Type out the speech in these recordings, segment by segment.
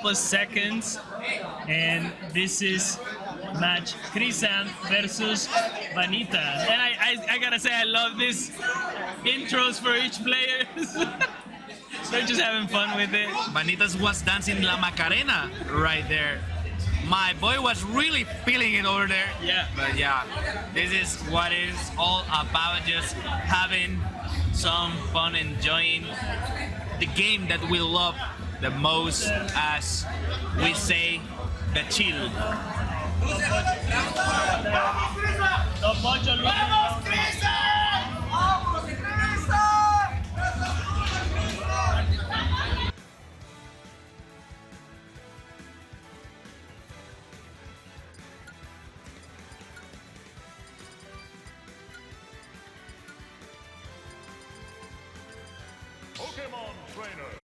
of seconds, and this is match Crisam versus Vanitas. And I gotta say, I love this intros for each player. They're just having fun with it. Vanitas was dancing La Macarena right there. My boy was really feeling it over there. Yeah. But yeah, this is what it's all about, just having some fun, enjoying the game that we love the most, as we say, the chill. Pokémon Trainer.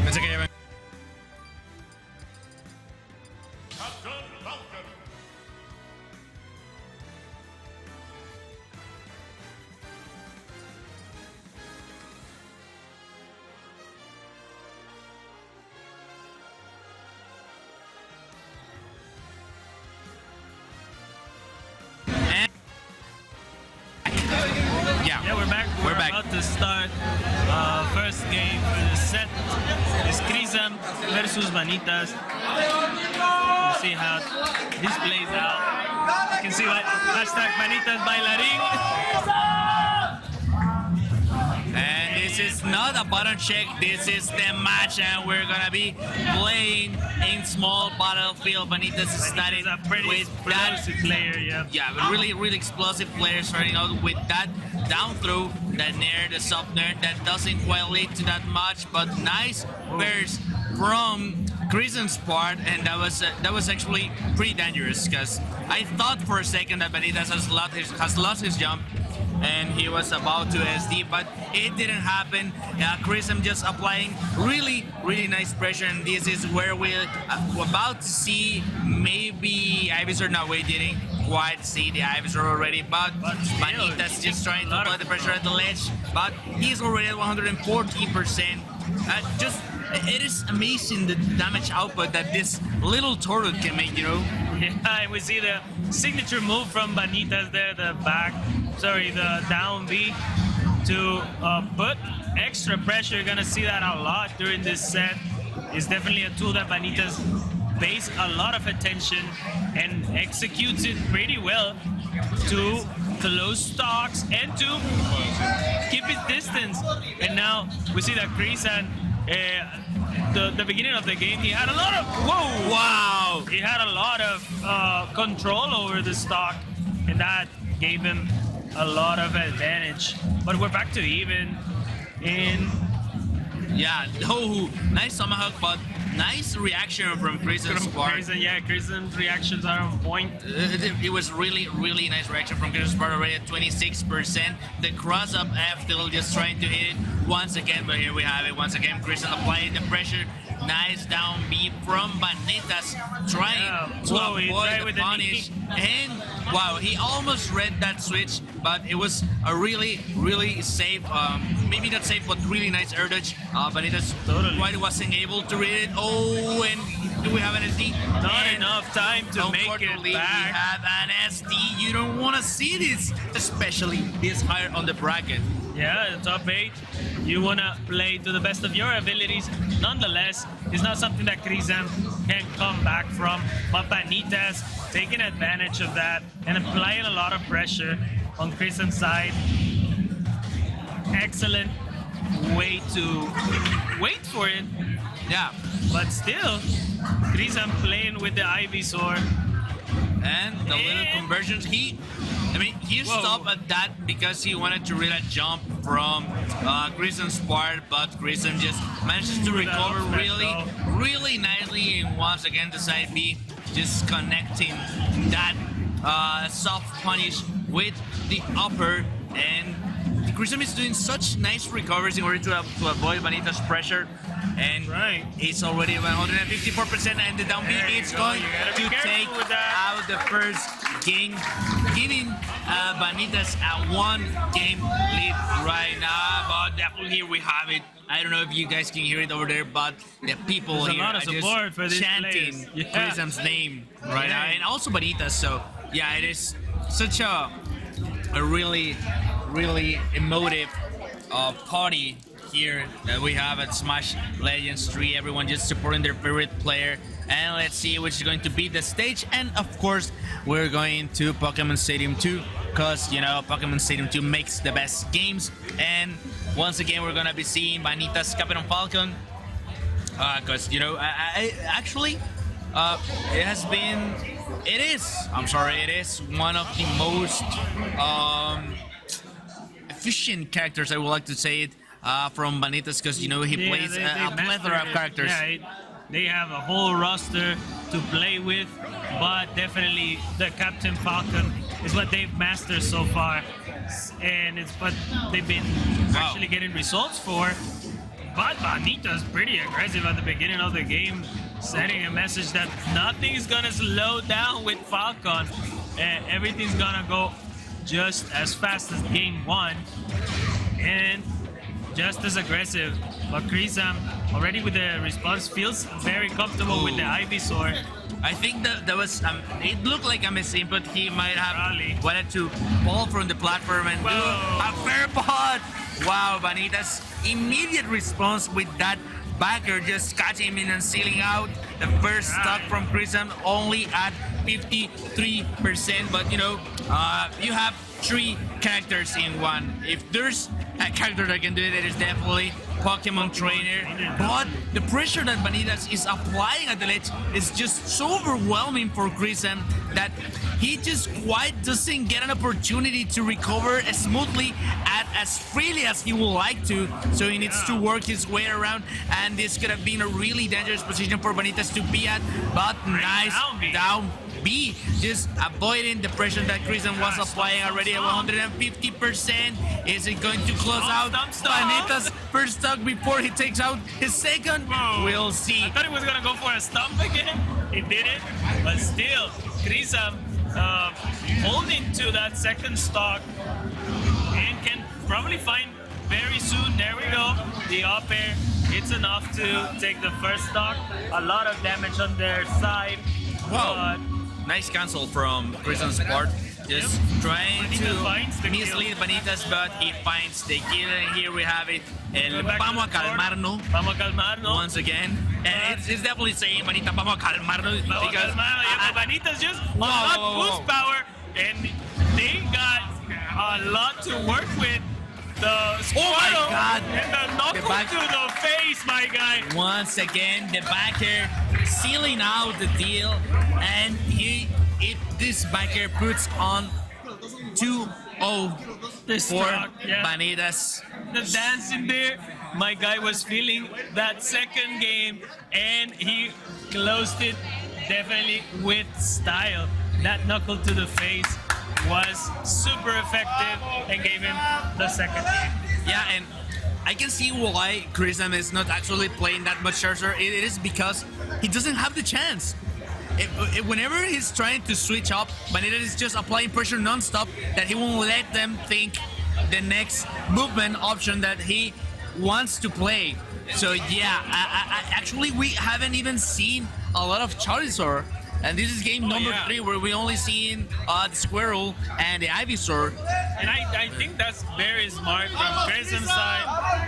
Pensé que ya Captain Falcon. Yeah, we're back. We're back. about to start first game for the set. It's Crisam versus Vanitas. We'll see how this plays out. You can see what hashtag Vanitas Bailarín. And this is not a button check, this is the match, and we're gonna be playing in small battlefield. Vanitas is starting a pretty with that. explosive player, yeah. Yeah, really explosive player, starting out with that down throw, the nair, the sub nair, that doesn't quite lead to that much, but nice burst from Crisam's part, and that was actually pretty dangerous, because I thought for a second that Vanitas has lost his jump and he was about to SD, but it didn't happen. Crisam just applying really nice pressure, and this is where we're about to see maybe Ivysaur. No, we didn't quite see the Ivysaur already, but Vanitas just trying to apply the pressure at the ledge, but he's already at 114%. It is amazing the damage output that this little turret can make, you know? Yeah, and we see the signature move from Vanitas there, the down B to put extra pressure. You're gonna see that a lot during this set. It's definitely a tool that Vanitas pays a lot of attention and executes it pretty well to close stocks and to keep his distance. And now we see that Crisam, the beginning of the game, he had a lot of he had a lot of control over the stock, and that gave him a lot of advantage. But we're back to even. Yeah, nice tomahawk, but nice reaction from Crisam's part. Yeah, Crisam's reactions are on point. It was really nice reaction from Crisam's part, already at 26%. The cross-up F still just trying to hit it once again, but here we have it once again. Crisam applying the pressure. Nice down B from Vanitas, trying to avoid the punish. And wow, he almost read that switch, but it was a really safe, maybe not safe, but really nice air dodge. Vanitas quite wasn't able to read it. Oh, and do we have an SD? Not enough time to make it back. We have an SD. You don't want to see this, especially this higher on the bracket. Yeah, the top 8. You want to play to the best of your abilities. Nonetheless, it's not something that Crisam can come back from. But Vanitas taking advantage of that and applying a lot of pressure on Crisam's side. Excellent way to wait for it. Yeah. But still, Crisam playing with the Ivysaur. And the little conversions, he stopped at that because he wanted to read a jump from Crisam's part, but Crisam just manages to recover really nicely, and once again the side B just connecting that soft punish with the upper, and Crisam is doing such nice recoveries in order to avoid Vanitas' pressure. And it's already 154%, and the down B is going to take out the first game, giving Vanitas a 1-game lead right now. But definitely here we have it. I don't know if you guys can hear it over there, but the people There's a here lot of are support just for these chanting players. Yeah. Crisam's name right now, and also Vanitas. So yeah, it is such a really emotive party here that we have at Smash Legends 3. Everyone just supporting their favorite player. And let's see which is going to be the stage. And of course, we're going to Pokémon Stadium 2 because, you know, Pokémon Stadium 2 makes the best games. And once again, we're going to be seeing Vanitas, Captain Falcon. Because, you know, I actually, it is one of the most efficient characters, I would like to say it, from Vanitas, because, you know, he plays a plethora of characters. Yeah, they have a whole roster to play with, but definitely the Captain Falcon is what they've mastered so far, and it's what they've been actually getting results for. But Vanitas pretty aggressive at the beginning of the game, sending a message that nothing's gonna slow down with Falcon, and everything's gonna go just as fast as game 1, and just as aggressive. But Crisam, already with the response, feels very comfortable with the Ivysaur. I think that was, it looked like a mistake, but he might have Probably. wanted to fall from the platform and do a fair pot. Wow, Vanitas' immediate response with that backer just catching him in and sealing out the first stock from Crisam, only at 53%. But you know, you have 3 characters in one. If there's a character that can do it, it is definitely Pokemon Trainer. But the pressure that Vanitas is applying at the ledge is just so overwhelming for Crisam that he just quite doesn't get an opportunity to recover as smoothly and as freely as he would like to. So he needs to work his way around, and this could have been a really dangerous position for Vanitas to be at. But nice down B, just avoiding the pressure that Crisam was applying already at 150%. Is it going to close out Vanitas' first stock before he takes out his second? We'll see. I thought he was gonna go for a stomp again. He didn't, but still, Crisam holding to that second stock and can probably find very soon. There we go. The up air, it's enough to take the first stock. A lot of damage on their side. Wow. Nice cancel from Crisam's part. Just trying to mislead Vanitas, but he finds the kill. And here we have it. El vamos a calmarnos. Vamos a calmarnos. Once again. And it's definitely saying Vanitas, vamos a calmarnos. Because Vanitas just a lot boost power, and they got a lot to work with. The Squirtle God. And the knuckle to the face, my guy. Once again, the backer sealing out the deal, and this backer puts on 2-0 for Vanitas. The dancing there, my guy was feeling that second game, and he closed it definitely with style. That knuckle to the face was super effective and gave him the second game. Yeah, and I can see why Crisam is not actually playing that much Charizard. It is because he doesn't have the chance. Whenever he's trying to switch up, Vanitas is just applying pressure non-stop that he won't let them think the next movement option that he wants to play. So yeah, actually we haven't even seen a lot of Charizard. And this is game number 3 where we only seen the Squirrel and the Ivysaur. And I think that's very smart from Crisam's side,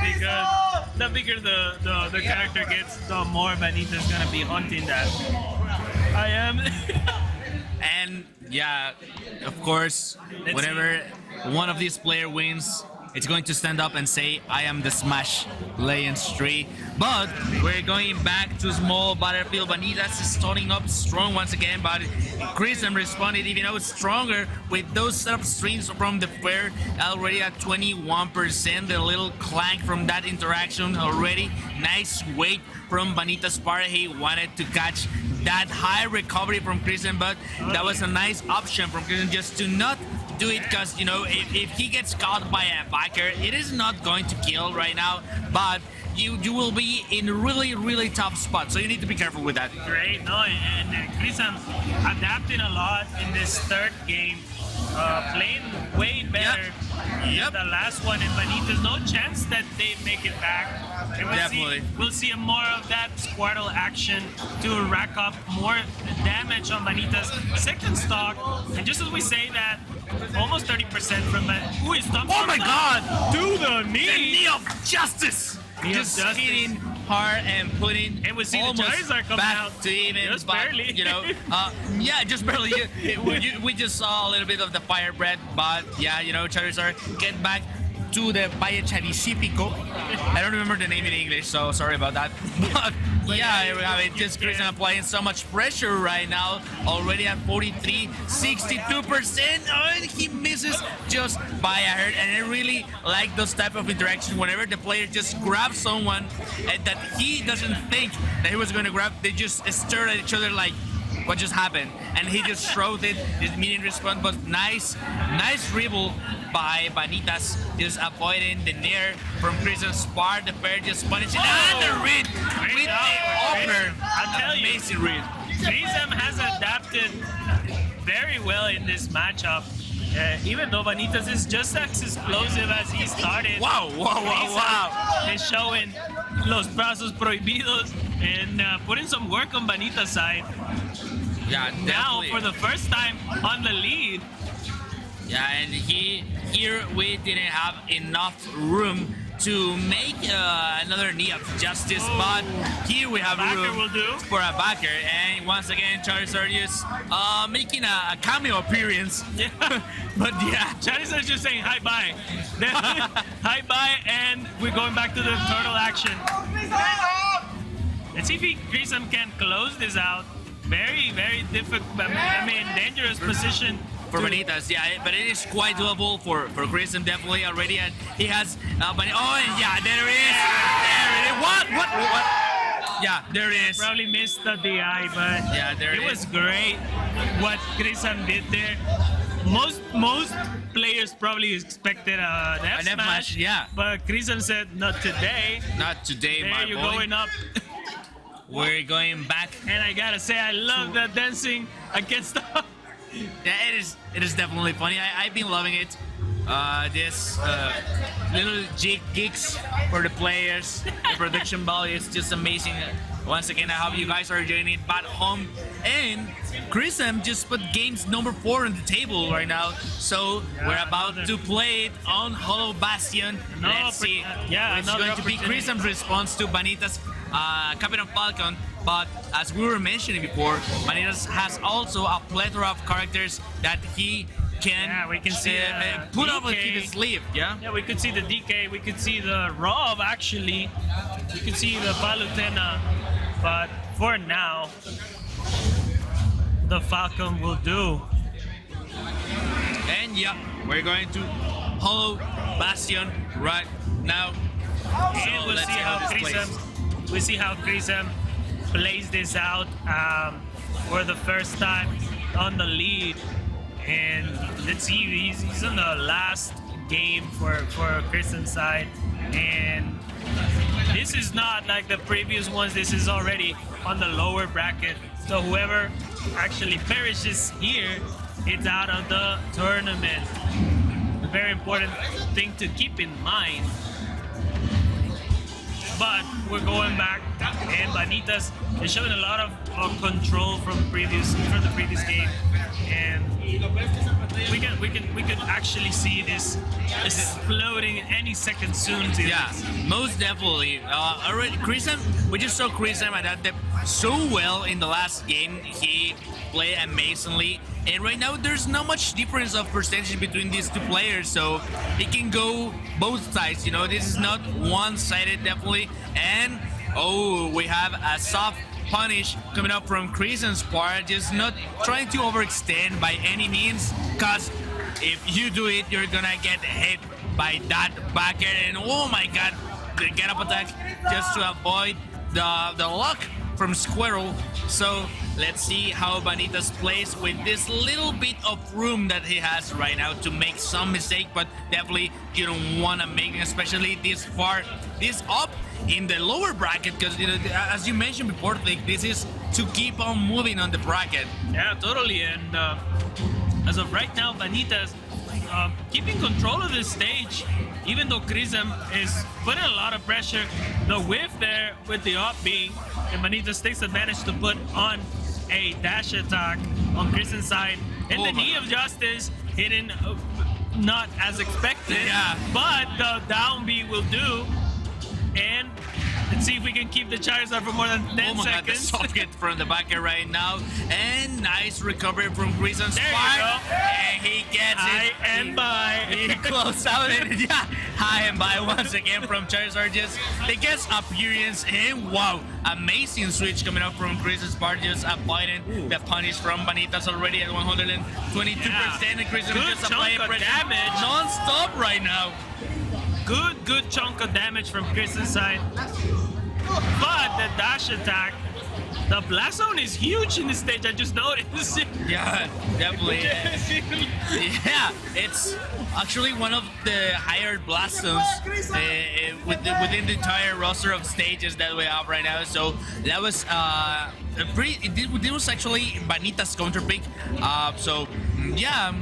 because the bigger the character gets, the more Vanitas gonna be hunting that. I am. And yeah, of course, whenever one of these players wins, it's going to stand up and say, I am the Smash Legends 3. But we're going back to small battlefield. Vanitas is starting up strong once again, but Crisam responded even out stronger with those setup streams from the fair, already at 21%. The little clank from that interaction already. Nice weight from Vanitas' part. He wanted to catch that high recovery from Crisam, but that was a nice option from Crisam just to not do it, because, you know, if he gets caught by a backer, it is not going to kill right now, but you will be in really tough spot, so you need to be careful with that. Great, no, and Crisam adapting a lot in this third game, playing way better. Yep. The last one in Vanitas, no chance that they make it back. And Definitely. We'll see more of that Squirtle action to rack up more damage on Vanitas' second stock. And just as we say that, almost 30% from that. Ooh, he stopped. Oh my God! To the knee! The knee of justice! Knee of Just justice. hitting hard and putting And we see the almost Charizard coming back out. to even, Just but, barely. you know, yeah, just barely. We just saw a little bit of the fire breath, but yeah, you know, Charizard get back to the Valle Charizífico. I don't remember the name in English, so sorry about that. But yeah, here we have it. Just Crisam applying so much pressure right now, already at 43, 62%. Oh, and he misses just by a hair. And I really like those type of interactions. Whenever the player just grabs someone and that he doesn't think that he was going to grab, they just stare at each other like, what just happened? And he just showed it, his immediate response, but nice dribble by Vanitas, just avoiding the nair from Crisam's part. The pair just punishing, and the read with the upper. I'll tell you. Amazing read. Crisam has adapted very well in this matchup. Even though Vanitas is just as explosive as he started. Wow. Crisam is showing los brazos prohibidos and putting some work on Vanitas' side. Yeah, Now, definitely. for the first time on the lead. Yeah, and here we didn't have enough room to make another knee of justice, but here we have Backer room will do. for a backer. And once again, Charizard is making a cameo appearance. Yeah. But yeah, Charizard's just saying hi bye. Hi bye, and we're going back to the turtle action. Let's see if Crisam can close this out. Very difficult, I mean, dangerous position. for Vanitas, yeah, but it is quite doable for Crisam definitely already, and he has. Oh, and yeah, there it is. There it is. What? Yeah, there it is. Probably missed the DI, but Yeah, there it it was is. great what Crisam did there. Most players probably expected a F An F smash, smash, yeah. But Crisam said not today. Not today, There my you're boy. going up. We're going back. And I gotta say, I love that dancing against the. Yeah, it is definitely funny. I've been loving it. This little gigs for the players. The production value is just amazing. Once again, I hope you guys are enjoying it back home. And Crisam just put games number 4 on the table right now. So we're about to play it on Hollow Bastion. No, Let's see. yeah, it's another going to be opportunity. Crisam's response to Vanitas' Captain Falcon. But as we were mentioning before, Vanitas has also a plethora of characters that he can, Yeah, we can see, put up and DK. keep his sleeve. Yeah. Yeah, we could see the DK, we could see the Rob actually, we could see the Palutena, but for now, the Falcon will do. And yeah, we're going to Hollow Bastion right now. And we'll let's see see how how this Crisam, we'll see how Crisam plays this out for the first time on the lead. And let's see, he's on the last game for Crisam's side. And this is not like the previous ones, this is already on the lower bracket. So whoever actually perishes here, it's out of the tournament. A very important thing to keep in mind. But we're going back, and Vanitas is showing a lot of control from the previous game, and we could actually see this exploding any second soon. Too. Yeah, most definitely. Already, Crisam, we just saw Crisam adapted so well in the last game. He played amazingly, and right now there's not much difference of percentage between these two players, so it can go both sides. You know, this is not one-sided, definitely. And oh, we have a soft punish coming up from Crisam's part, just not trying to overextend by any means, because if you do it, you're gonna get hit by that backer. And oh my god, the get up attack just to avoid the luck from Squirrel. So let's see how Vanitas plays with this little bit of room that he has right now to make some mistake, but definitely you don't want to make it, especially this far, this up in the lower bracket, because as you mentioned before, like, this is to keep on moving on the bracket. Yeah, totally. And as of right now, Vanitas keeping control of this stage, even though Crisam is putting a lot of pressure. The whiff there with the up B, and Vanitas takes advantage to put on a dash attack on Crisam's side. And the knee of justice hitting not as expected, but the down B will do. And let's see if we can keep the Charizard for more than 10 God, the seconds. soft hit from the backer right now. And nice recovery from Crisam's There you part. go. And he gets High it. and by. He closed out it. Yeah, high and by once again from Charizard. Just the guest appearance. And wow, amazing switch coming up from Crisam's part. Just avoiding the punish from Vanitas already at 122%. And Crisam Good just applying chunk of pressure damage. non-stop right now. Good chunk of damage from Crisam's side. But the dash attack, the blast zone is huge in this stage, I just noticed. Yeah, definitely. Yeah, it's actually one of the higher blast zones within the entire roster of stages that we have right now. So that was it was actually Vanitas counter pick. So yeah.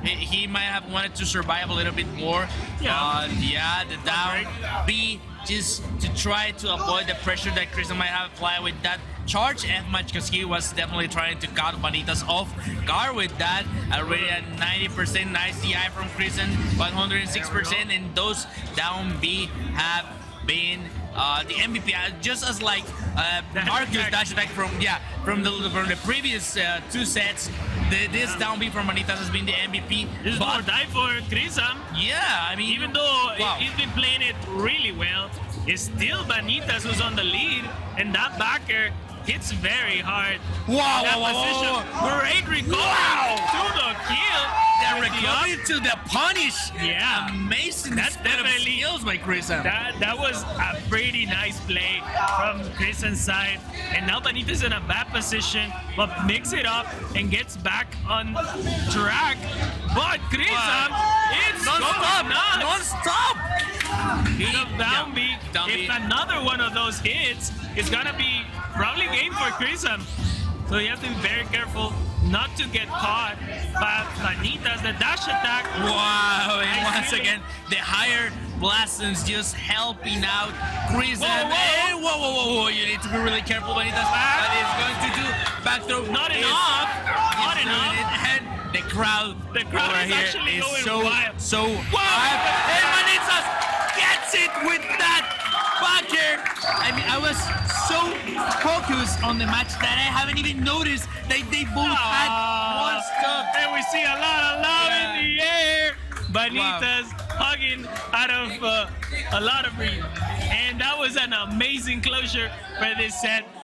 He might have wanted to survive a little bit more. Yeah, the down B, just to try to avoid the pressure that Crisam might have applied with that charge F match, because he was definitely trying to cut Vanitas off guard with that. Already at 90%, nice DI from Crisam, 106%, and those down B have been the MVP, just as like Marcus dash attack from the previous two sets. This down B from Vanitas has been the MVP. This is more die for Crisam. Yeah, I mean, Even though he's been playing it really well, it's still Vanitas who's on the lead, and that backer hits very hard. Wow, That wow, position, wow. great recovery to the kill. That with the recovery up. to the punish. Yeah. Amazing. That's set of definitely- skills by Crisam. That was a pretty nice play from Crisam's side. And now Vanitas in a bad position, but mix it up and gets back on track. But Crisam, it's Non-stop. going nuts. Non-stop. The down B, if another one of those hits, it's gonna be probably game for Crisam. So you have to be very careful not to get caught by Vanitas. The dash attack. Wow, and Nice once feeling. again, the higher blastons just helping out Crisam. Whoa, whoa. You need to be really careful, Vanitas. That is going to do back throw. Not Is- enough. is Not doing enough. it, and the crowd over is here actually is going so wild. so Wow. wild. And Vanitas gets it with that backer. I mean, I was so focused on the match that I haven't even noticed that they both had one stuff. And we see a lot of love in the air. Vanitas hugging out of a lot of breath. And that was an amazing closure for this set.